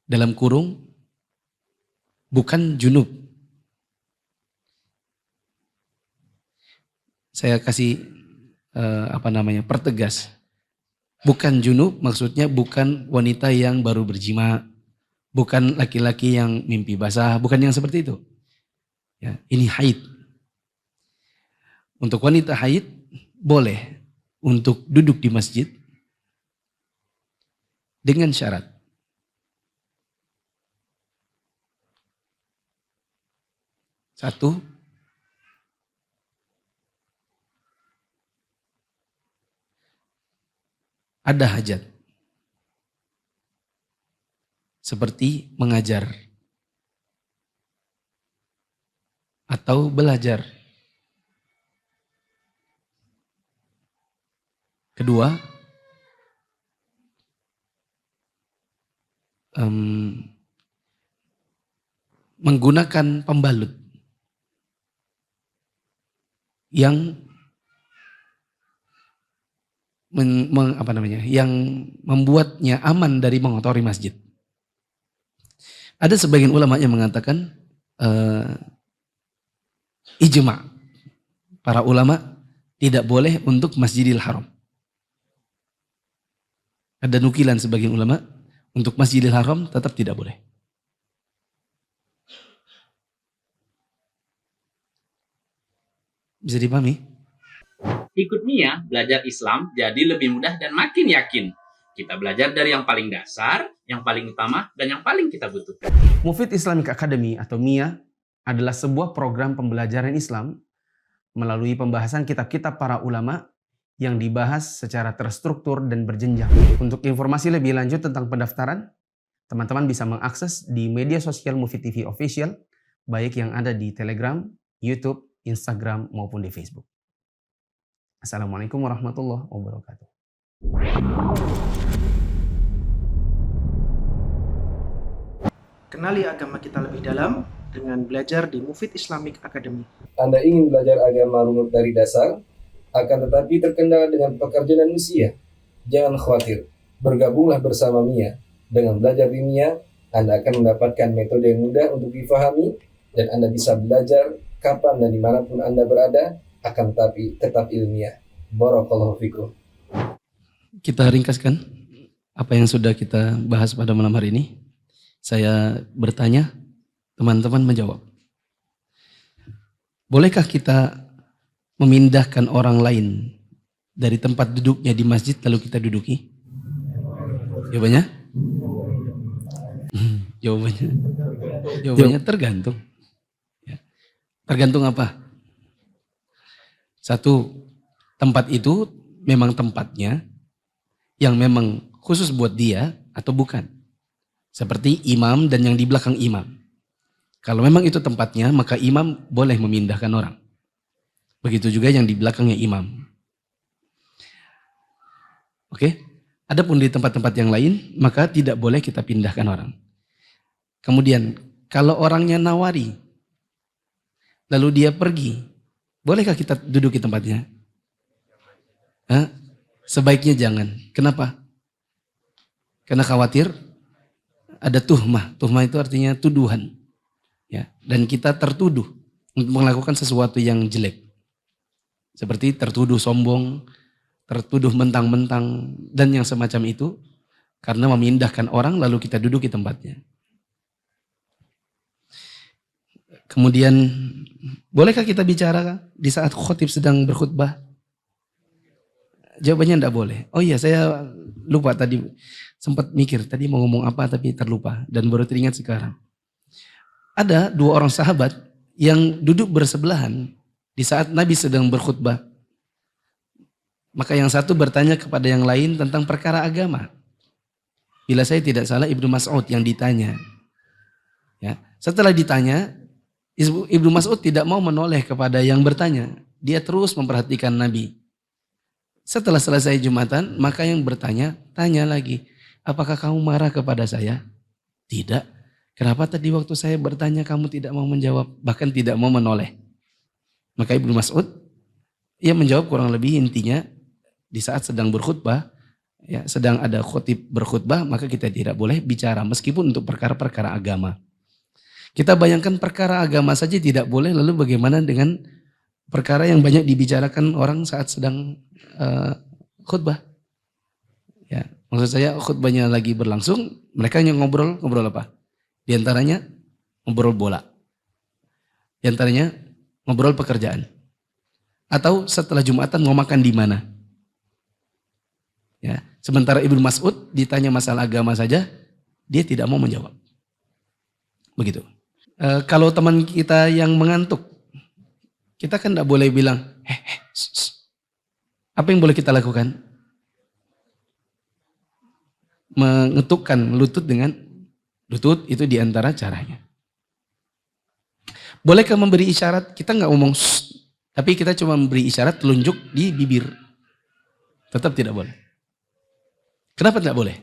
dalam kurung bukan junub. Saya kasih pertegas. Bukan junub maksudnya bukan wanita yang baru berjima, bukan laki-laki yang mimpi basah, bukan yang seperti itu. Ya, ini haid. Untuk wanita haid boleh untuk duduk di masjid dengan syarat. Satu, ada hajat. Seperti mengajar atau belajar. Kedua, menggunakan pembalut. yang yang membuatnya aman dari mengotori masjid. Ada sebagian ulama yang mengatakan ijma, para ulama tidak boleh untuk Masjidil Haram. Ada nukilan sebagian ulama untuk Masjidil Haram tetap tidak boleh. Bisa dipahami? Ikut Mia, belajar Islam jadi lebih mudah dan makin yakin. Kita belajar dari yang paling dasar, yang paling utama, dan yang paling kita butuhkan. Mufid Islamic Academy atau MIA adalah sebuah program pembelajaran Islam melalui pembahasan kitab-kitab para ulama yang dibahas secara terstruktur dan berjenjang. Untuk informasi lebih lanjut tentang pendaftaran, teman-teman bisa mengakses di media sosial Mufid TV Official, baik yang ada di Telegram, YouTube, Instagram, maupun di Facebook. Assalamualaikum warahmatullahi wabarakatuh. Kenali agama kita lebih dalam dengan belajar di Mufid Islamic Academy. Anda ingin belajar agama runut dari dasar, akan tetapi terkendala dengan pekerjaan usia? Jangan khawatir, bergabunglah bersama Mia. Dengan belajar di Mia, Anda akan mendapatkan metode yang mudah untuk difahami, dan Anda bisa belajar kapan dan dimanapun Anda berada, akan tetapi tetap ilmiah. Barakallahu fikum. Kita ringkaskan apa yang sudah kita bahas pada malam hari ini. Saya bertanya, teman-teman menjawab. Bolehkah kita memindahkan orang lain dari tempat duduknya di masjid lalu kita duduki? Jawabannya? Jawabannya tergantung. Tergantung apa? Satu, tempat itu memang tempatnya yang memang khusus buat dia atau bukan. Seperti imam dan yang di belakang imam. Kalau memang itu tempatnya, maka imam boleh memindahkan orang. Begitu juga yang di belakangnya imam. Oke? Adapun di tempat-tempat yang lain, maka tidak boleh kita pindahkan orang. Kemudian, kalau orangnya nawari, lalu dia pergi, bolehkah kita duduk di tempatnya? Sebaiknya jangan. Kenapa? Karena khawatir ada tuhmah. Tuhmah itu artinya tuduhan. Ya, dan kita tertuduh untuk melakukan sesuatu yang jelek. Seperti tertuduh sombong, tertuduh mentang-mentang, dan yang semacam itu. Karena memindahkan orang lalu kita duduk di tempatnya. Kemudian, bolehkah kita bicara di saat khotib sedang berkhutbah? Jawabannya tidak boleh. Oh iya, saya lupa tadi, sempat mikir tadi mau ngomong apa tapi terlupa dan baru teringat sekarang. Ada dua orang sahabat yang duduk bersebelahan di saat Nabi sedang berkhutbah. Maka yang satu bertanya kepada yang lain tentang perkara agama. Bila saya tidak salah Ibnu Mas'ud yang ditanya. Ya, setelah ditanya, Ibnu Mas'ud tidak mau menoleh kepada yang bertanya. Dia terus memperhatikan Nabi. Setelah selesai Jumatan, maka yang bertanya, tanya lagi, apakah kamu marah kepada saya? Tidak. Kenapa tadi waktu saya bertanya kamu tidak mau menjawab, bahkan tidak mau menoleh? Maka Ibnu Mas'ud, ia menjawab kurang lebih intinya, di saat sedang berkhutbah, ya, sedang ada khotib berkhutbah, maka kita tidak boleh bicara, meskipun untuk perkara-perkara agama. Kita bayangkan perkara agama saja tidak boleh, lalu bagaimana dengan perkara yang banyak dibicarakan orang saat sedang khutbah. Ya, maksud saya khutbahnya lagi berlangsung, mereka hanya ngobrol apa? Di antaranya ngobrol bola. Di antaranya ngobrol pekerjaan. Atau setelah Jumatan mau makan di mana. Ya, sementara Ibnu Mas'ud ditanya masalah agama saja, dia tidak mau menjawab. Begitu. Kalau teman kita yang mengantuk, kita kan tidak boleh bilang, apa yang boleh kita lakukan? Mengetukkan lutut dengan lutut, itu diantara caranya. Bolehkah memberi isyarat? Kita nggak ngomong, tapi kita cuma memberi isyarat telunjuk di bibir. Tetap tidak boleh. Kenapa tidak boleh?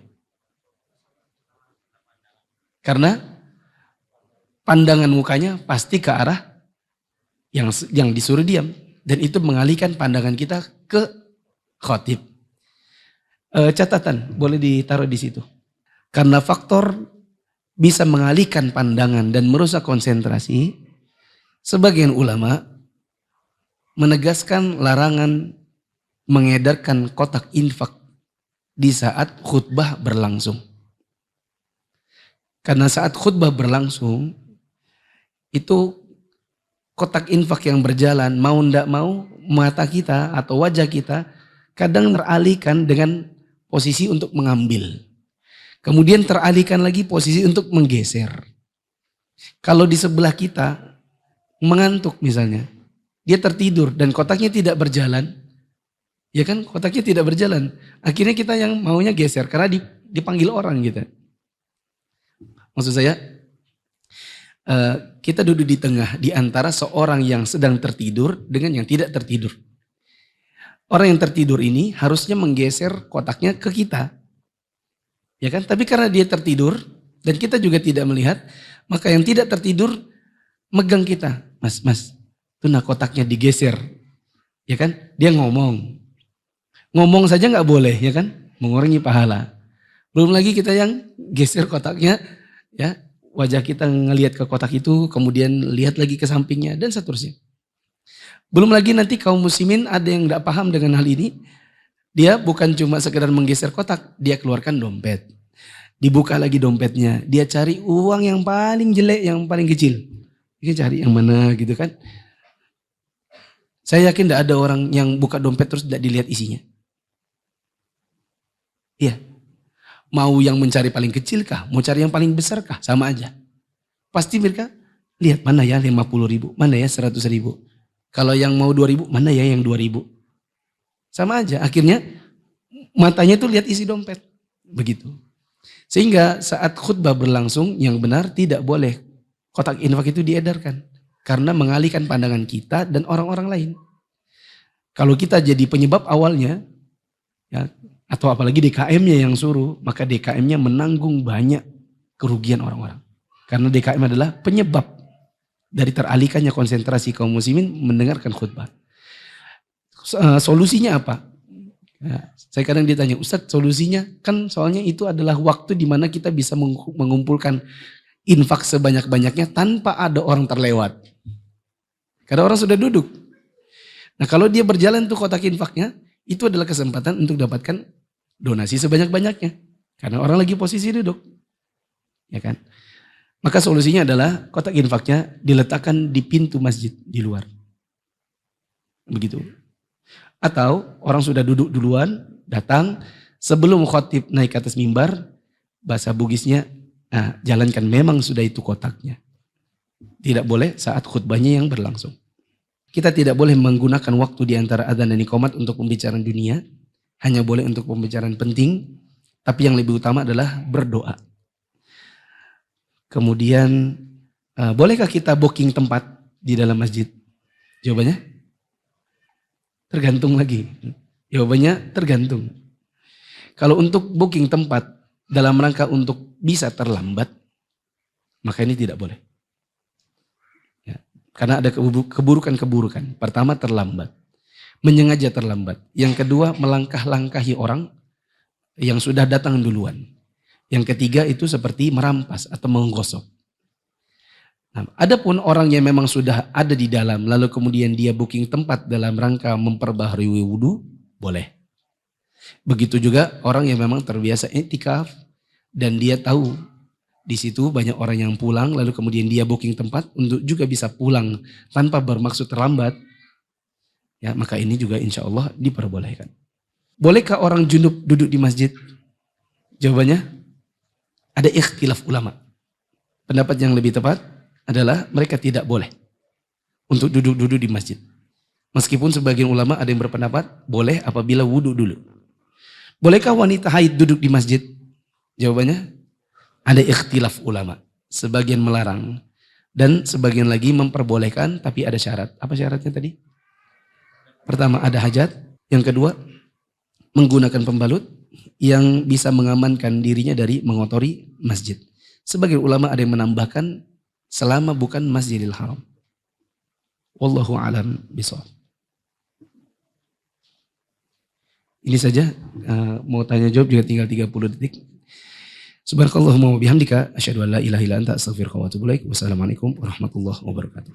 Karena pandangan mukanya pasti ke arah yang disuruh diam. Dan itu mengalihkan pandangan kita ke khotib. Catatan boleh ditaruh di situ. Karena faktor bisa mengalihkan pandangan dan merusak konsentrasi, sebagian ulama menegaskan larangan mengedarkan kotak infak di saat khutbah berlangsung. Karena saat khutbah berlangsung, itu kotak infak yang berjalan, mau ndak mau, mata kita atau wajah kita kadang teralihkan dengan posisi untuk mengambil. Kemudian teralihkan lagi posisi untuk menggeser. Kalau di sebelah kita mengantuk misalnya, dia tertidur dan kotaknya tidak berjalan, ya kan, kotaknya tidak berjalan. Akhirnya kita yang maunya geser karena dipanggil orang gitu. Maksud saya, kita duduk di tengah di antara seorang yang sedang tertidur dengan yang tidak tertidur. Orang yang tertidur ini harusnya menggeser kotaknya ke kita. Ya kan? Tapi karena dia tertidur dan kita juga tidak melihat, maka yang tidak tertidur megang kita. Mas, tuh nah kotaknya digeser. Ya kan? Dia ngomong. Ngomong saja nggak boleh, ya kan? Mengurangi pahala. Belum lagi kita yang geser kotaknya, ya, wajah kita ngelihat ke kotak itu, kemudian lihat lagi ke sampingnya dan seterusnya. Belum lagi nanti kaum muslimin ada yang tidak paham dengan hal ini. Dia bukan cuma sekedar menggeser kotak, dia keluarkan dompet. Dibuka lagi dompetnya, dia cari uang yang paling jelek, yang paling kecil. Dia cari yang mana gitu kan. Saya yakin tidak ada orang yang buka dompet terus tidak dilihat isinya. Iya. Mau yang mencari paling kecil kah? Mau cari yang paling besar kah? Sama aja. Pasti mereka lihat mana ya 50.000, mana ya 100.000. Kalau yang mau 2.000, mana ya yang 2.000. Sama aja, akhirnya matanya tuh lihat isi dompet. Begitu. Sehingga saat khutbah berlangsung yang benar tidak boleh kotak infak itu diedarkan. Karena mengalihkan pandangan kita dan orang-orang lain. Kalau kita jadi penyebab awalnya, ya, atau apalagi DKM-nya yang suruh, maka DKM-nya menanggung banyak kerugian orang-orang. Karena DKM adalah penyebab dari teralihkannya konsentrasi kaum muslimin mendengarkan khutbah. Solusinya apa? Ya, saya kadang ditanya, Ustadz solusinya kan soalnya itu adalah waktu di mana kita bisa mengumpulkan infak sebanyak-banyaknya tanpa ada orang terlewat. Karena orang sudah duduk. Nah kalau dia berjalan tuh kotak infaknya, itu adalah kesempatan untuk dapatkan donasi sebanyak-banyaknya. Karena orang lagi posisi duduk. Ya kan? Maka solusinya adalah kotak infaknya diletakkan di pintu masjid di luar. Begitu. Atau orang sudah duduk duluan, datang, sebelum khotib naik ke atas mimbar, bahasa Bugisnya, nah, jalankan memang sudah itu kotaknya. Tidak boleh saat khutbahnya yang berlangsung. Kita tidak boleh menggunakan waktu di antara adzan dan iqamat untuk pembicaraan dunia, hanya boleh untuk pembicaraan penting, tapi yang lebih utama adalah berdoa. Kemudian, bolehkah kita booking tempat di dalam masjid? Jawabannya? Tergantung lagi. Jawabannya tergantung. Kalau untuk booking tempat dalam rangka untuk bisa terlambat, maka ini tidak boleh. Ya, karena ada keburukan-keburukan. Pertama terlambat. Menyengaja terlambat. Yang kedua melangkah-langkahi orang yang sudah datang duluan. Yang ketiga itu seperti merampas atau menggosok. Nah, adapun orang yang memang sudah ada di dalam, lalu kemudian dia booking tempat dalam rangka memperbaharui wudu, boleh. Begitu juga orang yang memang terbiasa i'tikaf dan dia tahu di situ banyak orang yang pulang, lalu kemudian dia booking tempat untuk juga bisa pulang tanpa bermaksud terlambat, ya maka ini juga insya Allah diperbolehkan. Bolehkah orang junub duduk di masjid? Jawabannya ada ikhtilaf ulama. Pendapat yang lebih tepat adalah mereka tidak boleh untuk duduk-duduk di masjid. Meskipun sebagian ulama ada yang berpendapat boleh apabila wudhu dulu. Bolehkah wanita haid duduk di masjid? Jawabannya ada ikhtilaf ulama. Sebagian melarang dan sebagian lagi memperbolehkan tapi ada syarat. Apa syaratnya tadi? Pertama ada hajat. Yang kedua menggunakan pembalut yang bisa mengamankan dirinya dari mengotori masjid. Sebagian ulama ada yang menambahkan selama bukan Masjidil Haram. Wallahu a'lam bishawab. Ini saja, mau tanya jawab juga tinggal 30 detik. Subhanakallahumma wa bihamdika asyhadu an la ilaha illa anta astaghfiruka wa atubu ilaik. Wassalamualaikum warahmatullahi wabarakatuh.